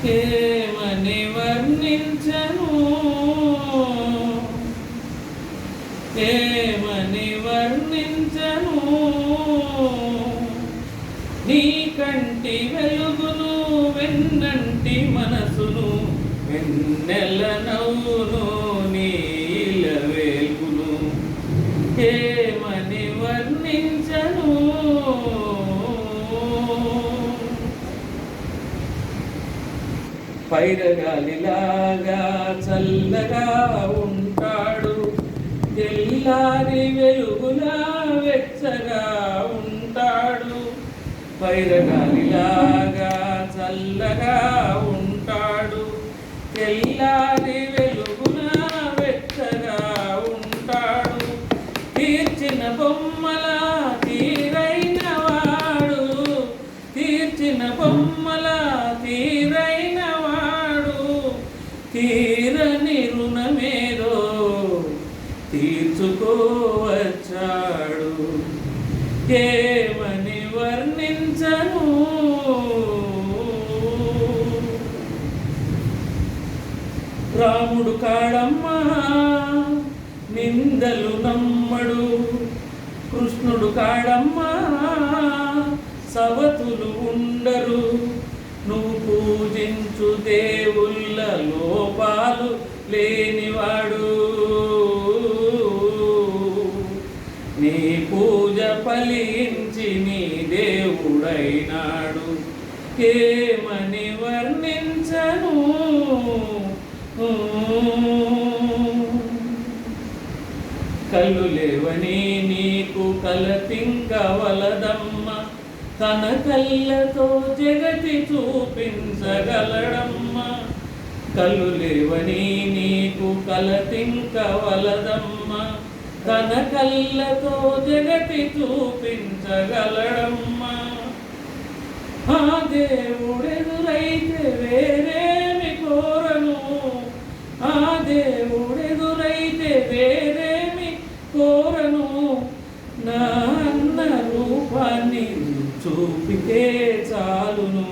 ఏమని వర్ణించను, ఏమని వర్ణించను నీ కంటి వెలుగును, వెన్నంటి మనసును, వెన్నెల నవ్వును, నీల వేల్పును. ఏమని వర్ణించను. పైరగాలిలాగా చల్లగా ఉంటాడు, తెల్లారి వెలుగులా వెచ్చగా ఉంటాడు. పైరగాలిలాగా చల్లగా ఉంటాడు, తెల్లారి వెలుగులా వెచ్చగా ఉంటాడు. తీర్చిన బొమ్మల తీరైన వాడు, తీర్చిన బొమ్మల తీరైన వాడు, తీరని రుణమేదో తీర్చుకోవచ్చాడు. ఏమని వర్ణించను. రాముడు కాడమ్మా నిందలు నమ్మడు, కృష్ణుడు కాడమ్మా సవతులు ఉండరు. నువ్వు పూజించు దేవుళ్ళ లోపాలు లేనివాడు, నీ పూజ ఫలించి నీ దేవుడైనాడు. ఏమని వర్ణించను. కళ్ళు లేవని నీకు కలతింకవలదమ్మ, తన కళ్ళతో జగతి చూపించగలడమ్మ. కళ్ళు లేవని నీకు కలతింకవలదమ్మ, తన కళ్ళతో జగతి చూపించగలడమ్మ. ఆ దేవుడెదురైతే వేరేమి కోరను, ఆ దేవుడెదురైతే వేరేమి కోరను. నా అన్న రూపాన్ని చూపితే చాలును.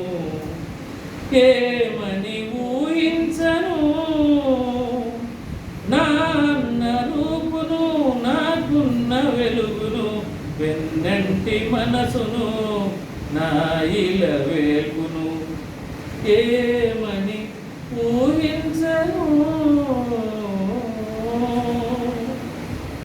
ఏమని ఊహించను. నా అన్న రూపును, నాకున్న వెలుగును, వెన్నంటి మనసును, నా ఇల వేల్పును. ఏమని ఊహించను.